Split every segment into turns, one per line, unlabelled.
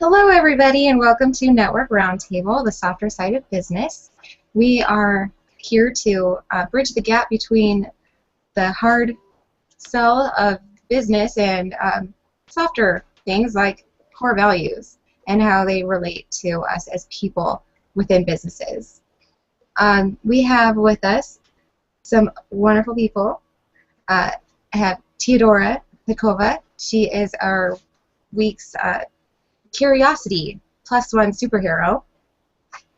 Hello, everybody, and welcome to Network Roundtable, the softer side of business. We are here to bridge the gap between the hard sell of business and softer things like core values and how they relate to us as people within businesses. We have with us some wonderful people. I have Teodora Petkova. She is our week's Curiosity +1 superhero,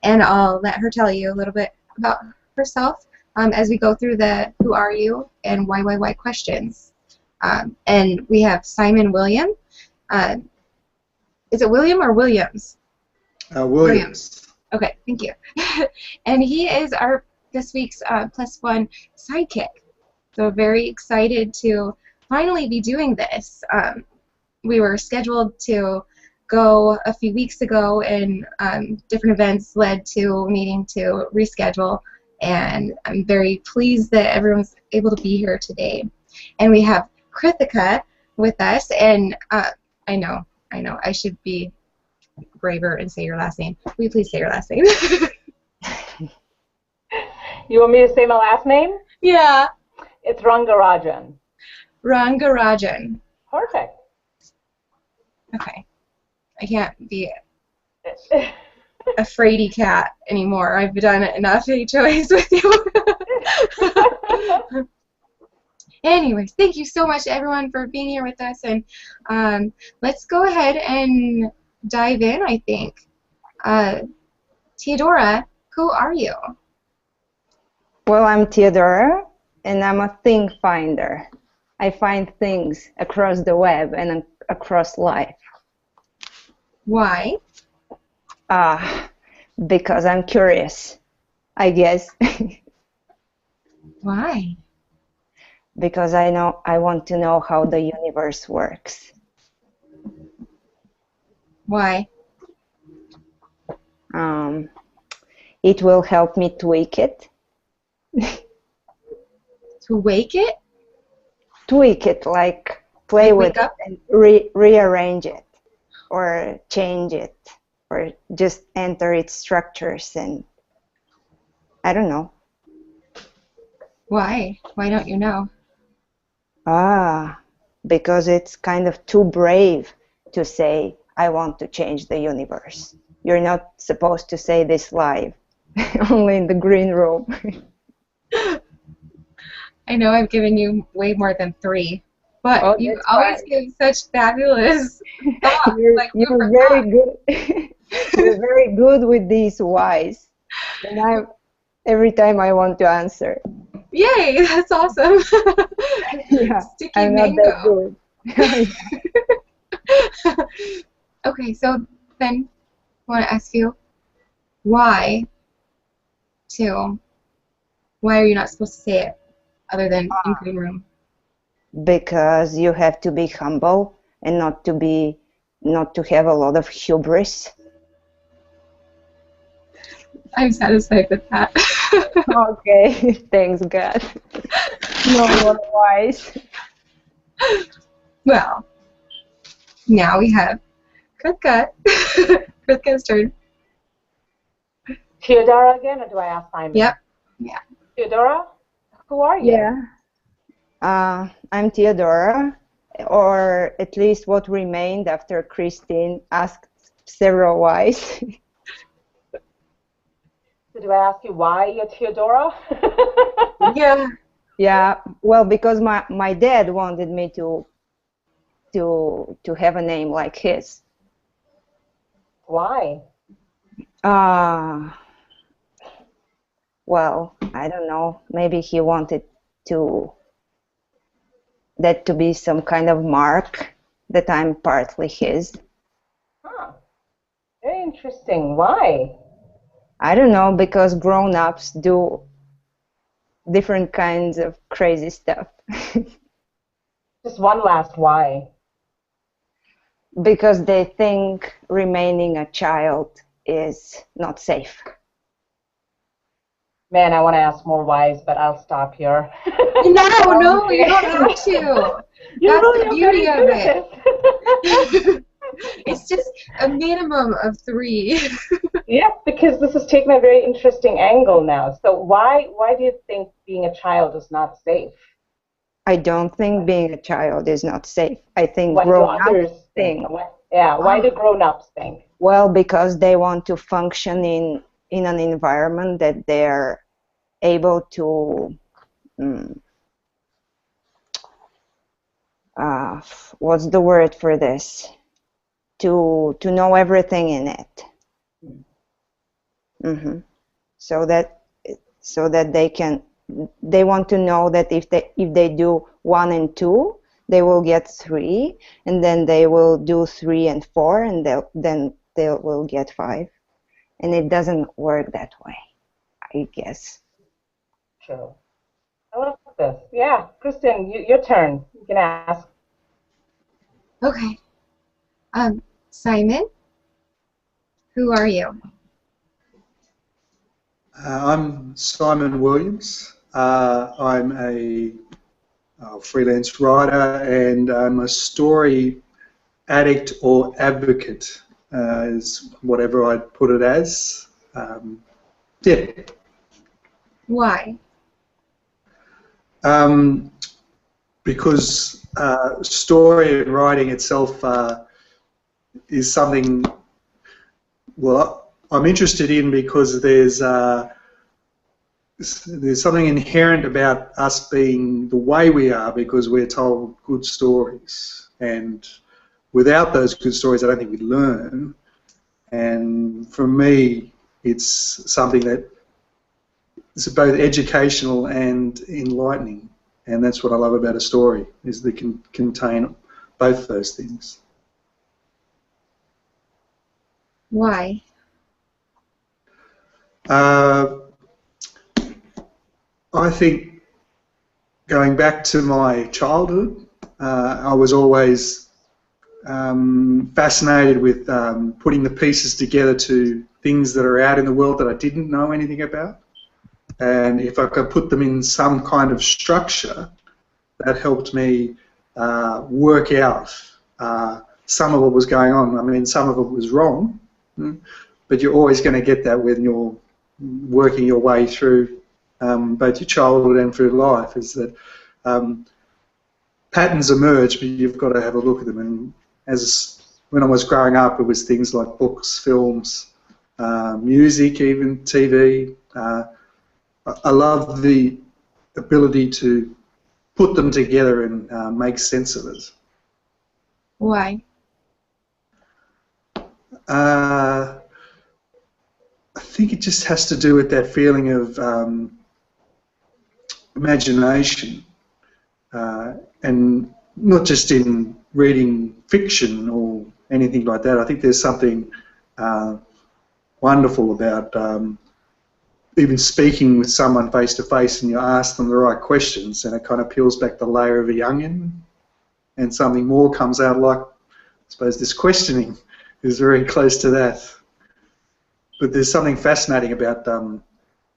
and I'll let her tell you a little bit about herself as we go through the who are you and why questions. And we have Simon William. Is it William or Williams?
Williams.
Okay, thank you. And he is our this week's +1 sidekick. So very excited to finally be doing this. We were scheduled to go a few weeks ago, and different events led to needing to reschedule, and I'm very pleased that everyone's able to be here today. And we have Krithika with us, and I know, I should be braver and say your last name. Will you please say your last name?
You want me to say my last name?
Yeah.
It's Rangarajan.
Rangarajan.
Perfect.
Okay. I can't be a fraidy cat anymore. I've done enough HOAs with you. Anyways, thank you so much, everyone, for being here with us. And let's go ahead and dive in, I think. Teodora, who are you?
Well, I'm Teodora, and I'm a thing finder. I find things across the web and across life.
Why?
Because I'm curious, I guess.
Why?
Because I want to know how the universe works.
Why?
It will help me tweak it.
To wake it?
Tweak it, like play with it and rearrange it, or change it, or just enter its structures, and I don't know.
Why? Why don't you know?
Because it's kind of too brave to say, I want to change the universe. You're not supposed to say this live, only in the green room.
I know I've given you way more than 3. But you always give such fabulous thoughts.
You're very good. You're very good with these whys, and every time I want to answer.
Yay! That's awesome.
Yeah,
Sticky
I'm
mango.
not that good.
Okay, so then I want to ask you, why are you not supposed to say it other than in green room?
Because you have to be humble and not to have a lot of hubris.
I'm satisfied with that.
Okay, thanks God. No more wise.
Well, now we have Krithika. Kritika's turn.
Teodora again, or do I ask Simon?
Yep. Yeah.
Teodora, who are you?
Yeah. I'm Teodora, or at least what remained after Christine asked several whys.
Did I ask you why you're Teodora?
Yeah.
Yeah. Well, because my dad wanted me to have a name like his.
Why?
Well, I don't know. Maybe he wanted that to be some kind of mark that I'm partly his.
Huh. Very interesting. Why?
I don't know, because grown-ups do different kinds of crazy stuff.
Just one last why.
Because they think remaining a child is not safe.
Man, I want to ask more whys, but I'll stop here.
No, you don't have to. That's the beauty of it. It's just a minimum of 3.
Yeah, because this is taking a very interesting angle now. So why do you think being a child is not safe?
I don't think being a child is not safe. I think
What do others
grown-ups
think?
think.
Why do grown-ups think?
Well, because they want to function in an environment that they're able to, what's the word for this? To know everything in it. So that they want to know that if they do 1 and 2, they will get 3, and then they will do 3 and 4, and then they will get 5. And it doesn't work that way, I guess.
True. I love this. Yeah, Kristen, your turn. You can ask.
Okay. Simon, who are you?
I'm Simon Williams. I'm a freelance writer, and I'm a story addict or advocate, is whatever I'd put it as. Yeah.
Why?
Because story and writing itself is something, well, I'm interested in because there's something inherent about us being the way we are because we're told good stories, and without those good stories I don't think we'd learn. And for me it's something that is both educational and enlightening, and that's what I love about a story, is they can contain both those things.
Why?
I think going back to my childhood, I was always fascinated with putting the pieces together to things that are out in the world that I didn't know anything about. And if I could put them in some kind of structure, that helped me work out some of what was going on. I mean, some of it was wrong, but you're always going to get that when you're working your way through both your childhood and through life, is that patterns emerge, but you've got to have a look at them. And when I was growing up, it was things like books, films, music, even TV. I love the ability to put them together and make sense of it.
Why?
I think it just has to do with that feeling of imagination, and not just in reading fiction or anything like that. I think there's something wonderful about even speaking with someone face to face, and you ask them the right questions, and it kind of peels back the layer of a onion, and something more comes out. Like, I suppose this questioning is very close to that. But there's something fascinating about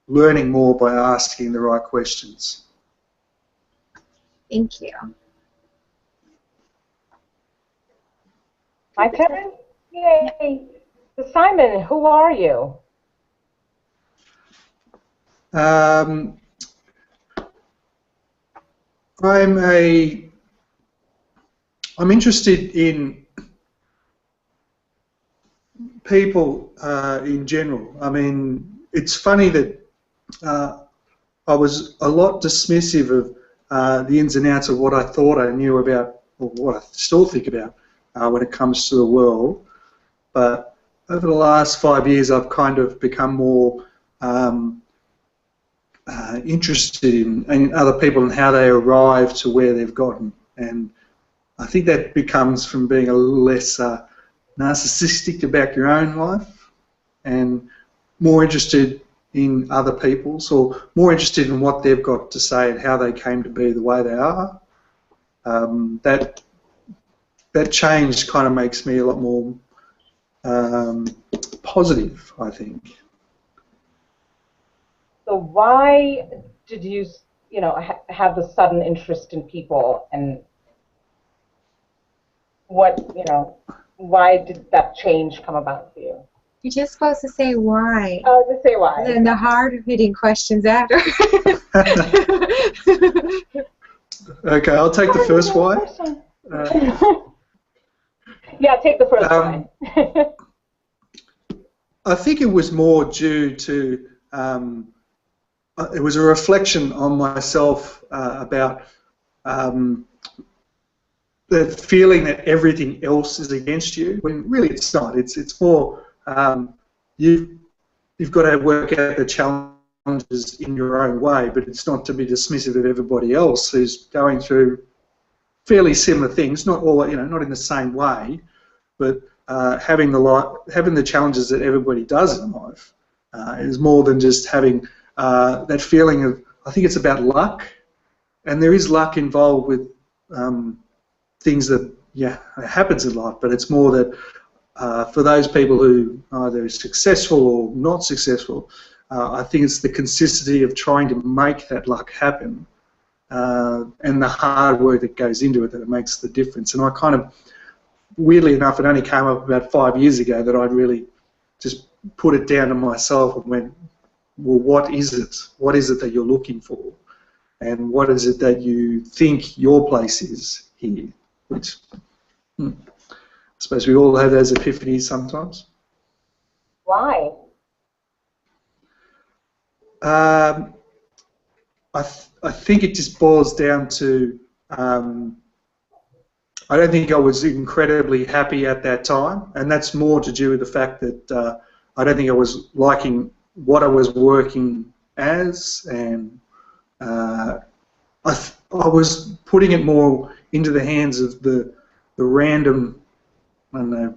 learning more by asking the right questions.
Thank you.
My turn? Yay! So Simon, who are you?
I'm interested in people in general. I mean, it's funny that I was a lot dismissive of the ins and outs of what I thought I knew about, or what I still think about when it comes to the world. But over the last 5 years, I've kind of become more interested in other people and how they arrive to where they've gotten. And I think that becomes from being a little less narcissistic about your own life and more interested in other people's, or more interested in what they've got to say and how they came to be the way they are. That change kind of makes me a lot more positive, I think.
So why did you, have the sudden interest in people, and what, why did that change come about for you?
You're just supposed to say why.
Oh, just say why.
And then the hard-hitting questions after.
Okay, I'll take the first why.
Yeah, take the first why.
I think it was more due to, it was a reflection on myself about the feeling that everything else is against you, when really it's not. It's more you've got to work out the challenges in your own way, but it's not to be dismissive of everybody else who's going through fairly similar things, not all, not in the same way, but having the challenges that everybody does in life is more than just having that feeling of. I think it's about luck, and there is luck involved with things that it happens in life, but it's more that for those people who either are successful or not successful, I think it's the consistency of trying to make that luck happen and the hard work that goes into it that it makes the difference. And I kind of, weirdly enough, it only came up about 5 years ago that I'd really just put it down to myself and went, well, what is it? What is it that you're looking for? And what is it that you think your place is here? Which I suppose we all have those epiphanies sometimes.
Why?
I think it just boils down to I don't think I was incredibly happy at that time, and that's more to do with the fact that I don't think I was liking what I was working as, and I was putting it more into the hands of the random, I don't know,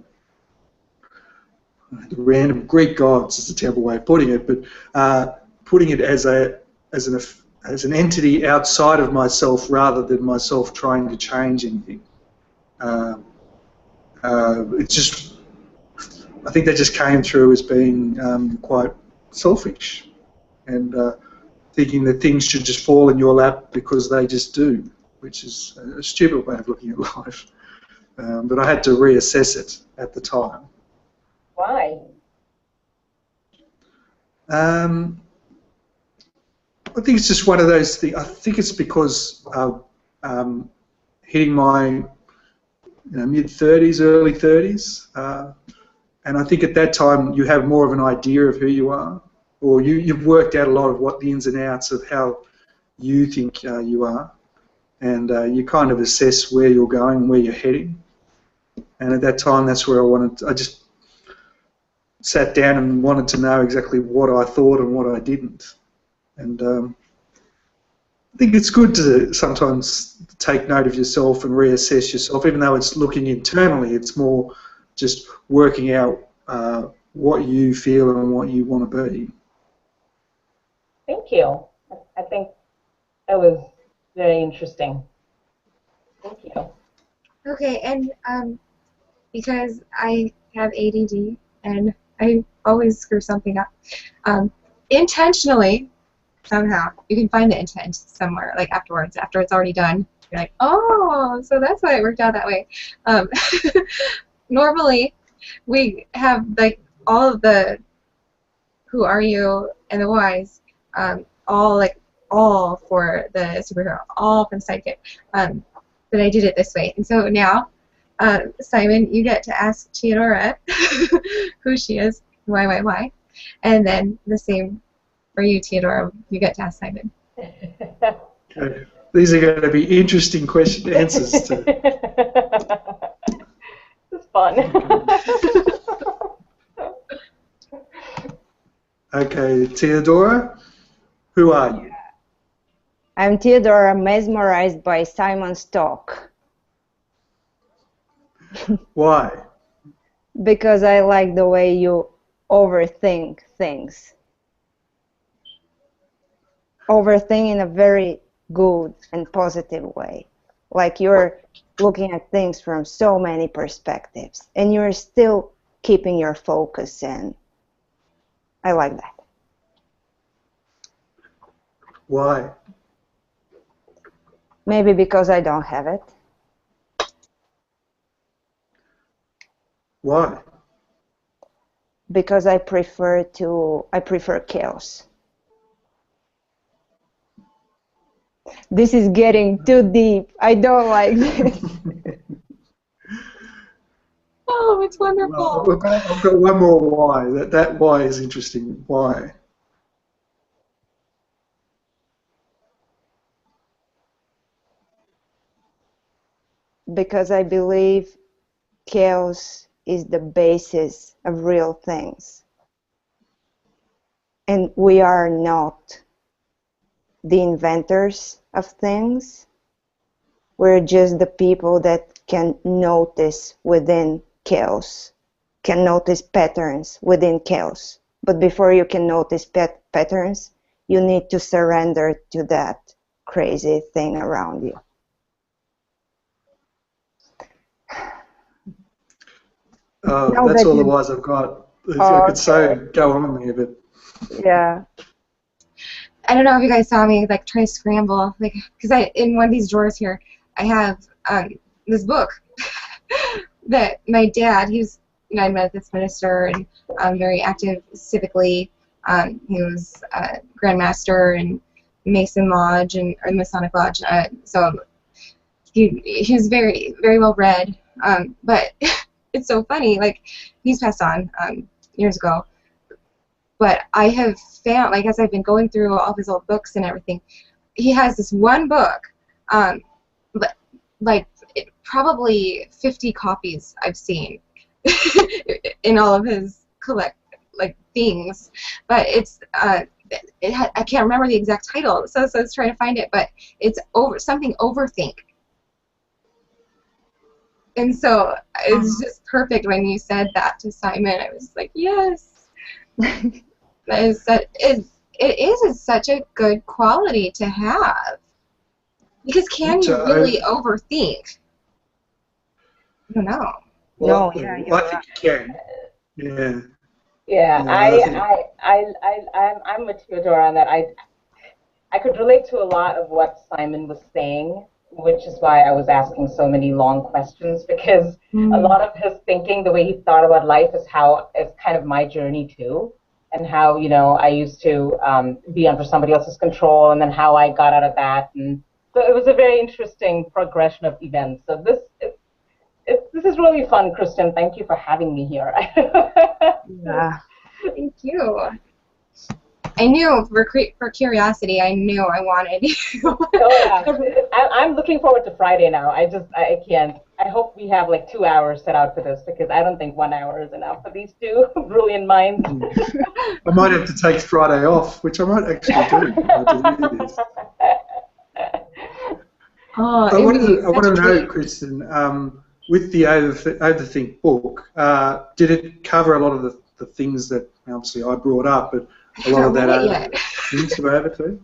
the random Greek gods is a terrible way of putting it, but putting it as an entity outside of myself rather than myself trying to change anything. It's just, I think that just came through as being quite selfish, and thinking that things should just fall in your lap because they just do, which is a stupid way of looking at life. But I had to reassess it at the time.
Why?
I think it's just one of those things. I think it's because of hitting my mid-30s, early 30s, and I think at that time you have more of an idea of who you are, or you've worked out a lot of what the ins and outs of how you think you are, and you kind of assess where you're going, where you're heading. And at that time, that's where I just sat down and wanted to know exactly what I thought and what I didn't. And I think it's good to sometimes take note of yourself and reassess yourself, even though it's looking internally. It's more just working out what you feel and what you want to be.
Thank you. I think that was very interesting. Thank you.
Okay, and because I have ADD and I always screw something up, intentionally, somehow, you can find the intent somewhere, like afterwards, after it's already done. You're like, oh, so that's why it worked out that way. Normally, we have like all of the who are you and the whys, all for the superhero, all for the sidekick. But I did it this way, and so now, Simon, you get to ask Teodora who she is, why, and then the same for you, Teodora. You get to ask Simon.
Okay. These are going to be interesting answers too.
It's fun.
Okay, Teodora, who are you?
I'm Teodora, mesmerized by Simon's talk.
Why?
Because I like the way you overthink things. Overthink in a very good and positive way. Like you're looking at things from so many perspectives, and you're still keeping your focus, and I like that.
Why?
Maybe because I don't have it.
Why?
Because I prefer chaos. This is getting too deep. I don't like this.
Oh, it's wonderful.
Well, I've got one more why. That why is interesting. Why?
Because I believe chaos is the basis of real things. And we are not the inventors of things. We're just the people that can notice within chaos, can notice patterns within chaos. But before you can notice patterns, you need to surrender to that crazy thing around you.
Oh, that's all the whys I've got. I could say go on there, but
yeah.
I don't know if you guys saw me like try to scramble, like because in one of these drawers here I have this book that my dad, he's a United Methodist minister and very active civically. He was a Grand Master in Mason Lodge or Masonic Lodge, so he was very well read. But it's so funny, like he's passed on years ago. But I have found, like as I've been going through all of his old books and everything, he has this one book, like probably 50 copies I've seen in all of his things. But it's I can't remember the exact title, so I was trying to find it. But it's something overthink. And so it's just perfect when you said that to Simon. I was like, yes. It is such a good quality to have. Because can you really overthink? I don't know.
Well,
No, yeah,
I think you can. Yeah.
Yeah, I'm with Teodora on that. I could relate to a lot of what Simon was saying, which is why I was asking so many long questions, because a lot of his thinking, the way he thought about life, is kind of my journey too, and how, you know, I used to be under somebody else's control, and then how I got out of that, and so it was a very interesting progression of events. So this is really fun, Kristen. Thank you for having me here.
Yeah.
Thank you. I knew, for curiosity, I knew I wanted you.
Oh, yeah. I'm looking forward to Friday now. I can't. I hope we have like 2 hours set out for this, because I don't think 1 hour is enough for these two brilliant minds.
I might have to take Friday off, which I might actually do. I want to know, Kristen, with the Overthink book, did it cover a lot of the things that obviously I brought up, but a lot of that things to Overthink?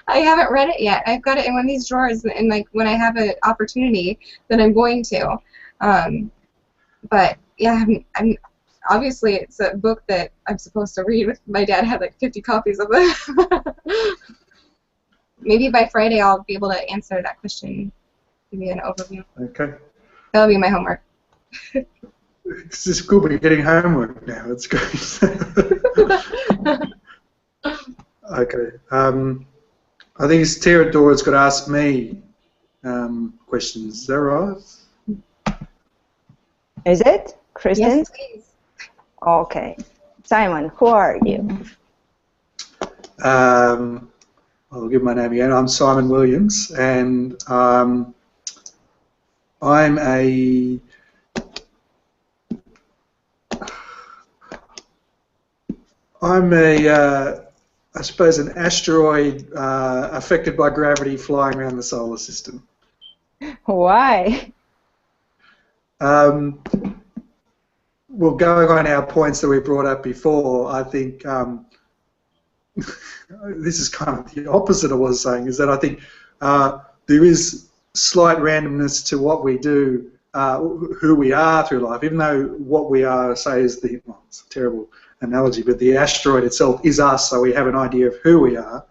I haven't read it yet. I've got it in one of these drawers, and like when I have an opportunity, then I'm going to. But yeah, I'm obviously it's a book that I'm supposed to read. My dad had like 50 copies of it. Maybe by Friday I'll be able to answer that question, give you an overview.
Okay.
That'll be my homework.
It's just cool, but you're getting homework now. That's great. Okay. I think it's Teodora's got to ask me questions. Is that right?
Is it, Kristen?
Yes, please.
Okay. Simon, who are you?
I'll give my name again. I'm Simon Williams, and I'm I suppose, an asteroid affected by gravity flying around the solar system.
Why?
Well, going on our points that we brought up before, I think this is kind of the opposite of what I was saying, is that I think there is slight randomness to what we do, who we are through life, even though what we are, say, is it's a terrible analogy, but the asteroid itself is us, so we have an idea of who we are.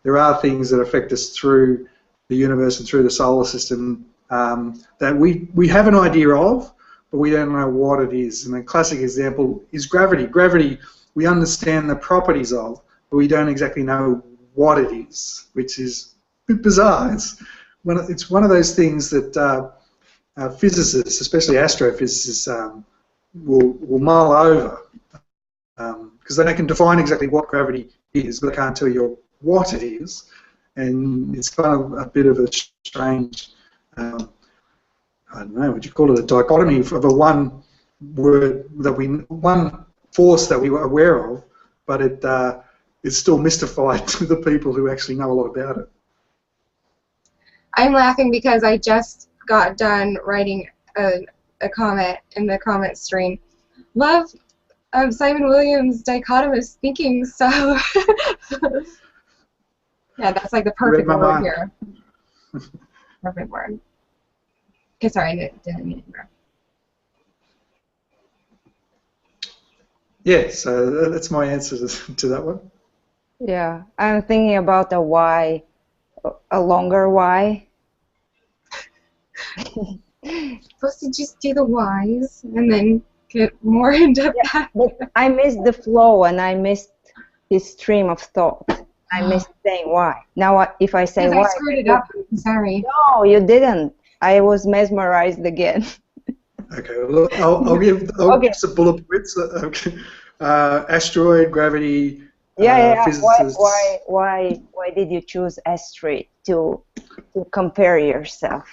There are things that affect us through the universe and through the solar system that we have an idea of, but we don't know what it is. And a classic example is gravity. Gravity, we understand the properties of, but we don't exactly know what it is, which is a bit bizarre. It's one of those things that physicists, especially astrophysicists, will mull over, because they can define exactly what gravity is, but they can't tell you what it is. And it's kind of a bit of a strange, I don't know, would you call it a dichotomy of a one force that we were aware of, but it's still mystified to the people who actually know a lot about it.
I'm laughing because I just got done writing a comment in the comment stream. Love Simon Williams' dichotomous thinking style. Yeah, that's like the perfect word here. Perfect word. Okay, sorry, I didn't mean to interrupt.
Yeah, so that's my answer to that one.
Yeah, I'm thinking about a why, a longer why.
Supposed to just do the whys and then get more into that.
But I missed the flow and I missed his stream of thought. I missed saying why. Now, if I say why,
I screwed it up. Sorry.
No, you didn't. I was mesmerized again.
Okay, well, I'll give some bullet points. Okay. Asteroid, gravity. Physicists.
Why did you choose asteroid to compare yourself?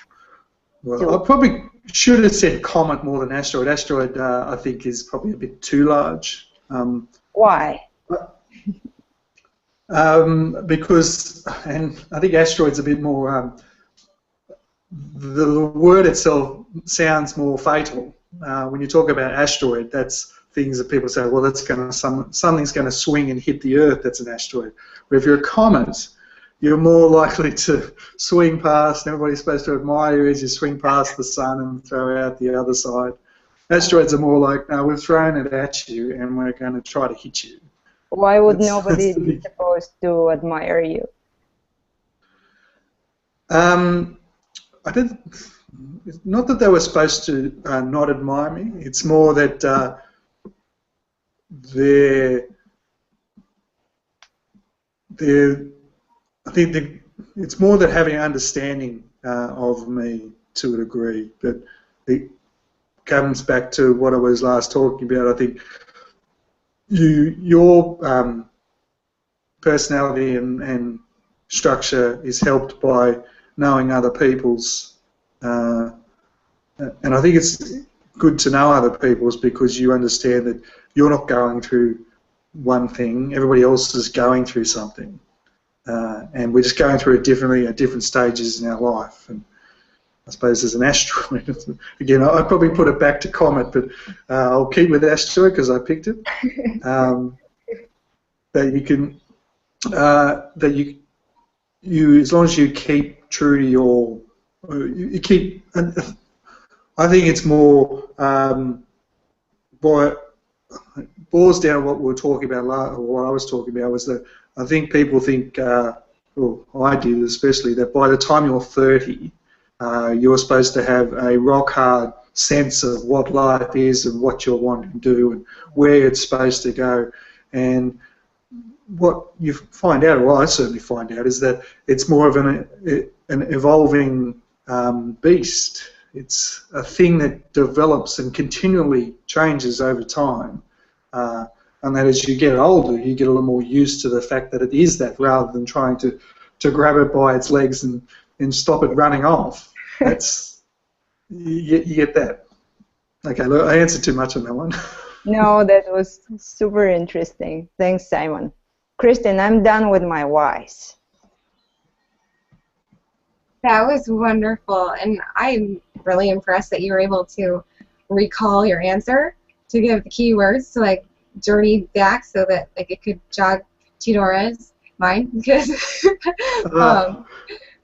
Well, I probably should have said comet more than asteroid. Asteroid, I think, is probably a bit too large.
Why?
Because, and I think asteroid's a bit more. The word itself sounds more fatal. When you talk about asteroid, that's things that people say, well, that's going to something's going to swing and hit the Earth. That's an asteroid. But if you're a comet, you're more likely to swing past. Everybody's supposed to admire you as you swing past the sun and throw out the other side. Asteroids are more like, no, we've thrown it at you and we're going to try to hit you.
Why would nobody be supposed to admire you?
I didn't. Not that they were supposed to not admire me. It's more that I think it's more that having an understanding of me to a degree. But it comes back to what I was last talking about. I think your personality and structure is helped by knowing other people's, and I think it's good to know other people's because you understand that you're not going through one thing, everybody else is going through something, and we're just going through it differently at different stages in our life. And I suppose as an asteroid, again, I'd probably put it back to comet, but I'll keep with asteroid because I picked it. That you can, that you as long as you keep true to your, you keep. I think it's more boils down to what we were talking about, or what I was talking about, was that I think people think, well, I did especially, that by the time you're 30, you're supposed to have a rock-hard sense of what life is and what you're wanting to do and where it's supposed to go. And what you find out, or I certainly find out, is that it's more of an evolving beast. It's a thing that develops and continually changes over time. And that as you get older, you get a little more used to the fact that it is that, rather than trying to grab it by its legs and stop it running off. That's you get that. Okay, look, I answered too much on that one.
No, that was super interesting. Thanks, Simon. Kristen, I'm done with my whys.
That was wonderful, and I'm really impressed that you were able to recall your answer, to give the keywords to like journey back so that like it could jog Teodora's mind, because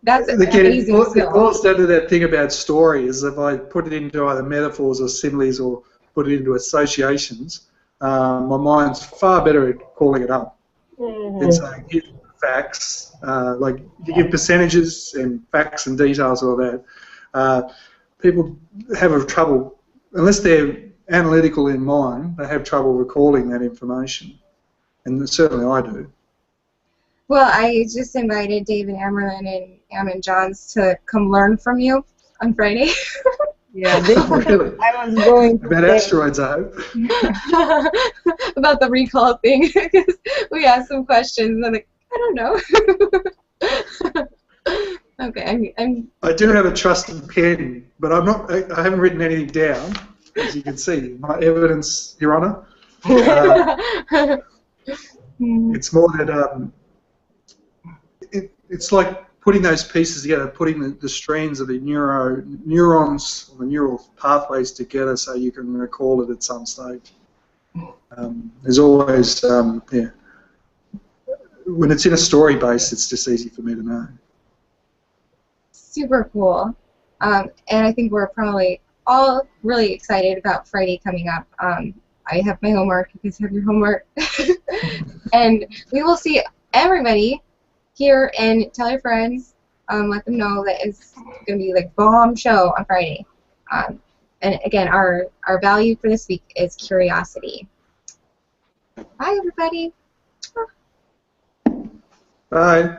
that's an amazing skill.
It boils down to that thing about story, is if I put it into either metaphors or similes or put it into associations, my mind's far better at calling it up. Than saying here's facts, like you give percentages and facts and details, all that. People have trouble unless they're analytical in mind, they have trouble recalling that information, and certainly I do.
Well, I just invited David Amerlin and Ammon Johns to come learn from you on Friday.
Yeah,
Really?
I was going to
About
say.
asteroids, I hope.
About the recall thing, because we asked some questions, and I'm like, I don't know. Okay,
I do have a trusted pen, but I haven't written anything down, as you can see. My evidence, Your Honour. It's more that it's like putting those pieces together, putting the strands of the neurons, or the neural pathways together, so you can recall it at some stage. There's always, yeah. When it's in a story base, it's just easy for me to know.
super cool. And I think we're probably all really excited about Friday coming up. I have my homework, you guys have your homework. And we will see everybody here, and tell your friends, let them know that it's going to be like bomb show on Friday. And again, our value for this week is curiosity. Bye, everybody.
Bye.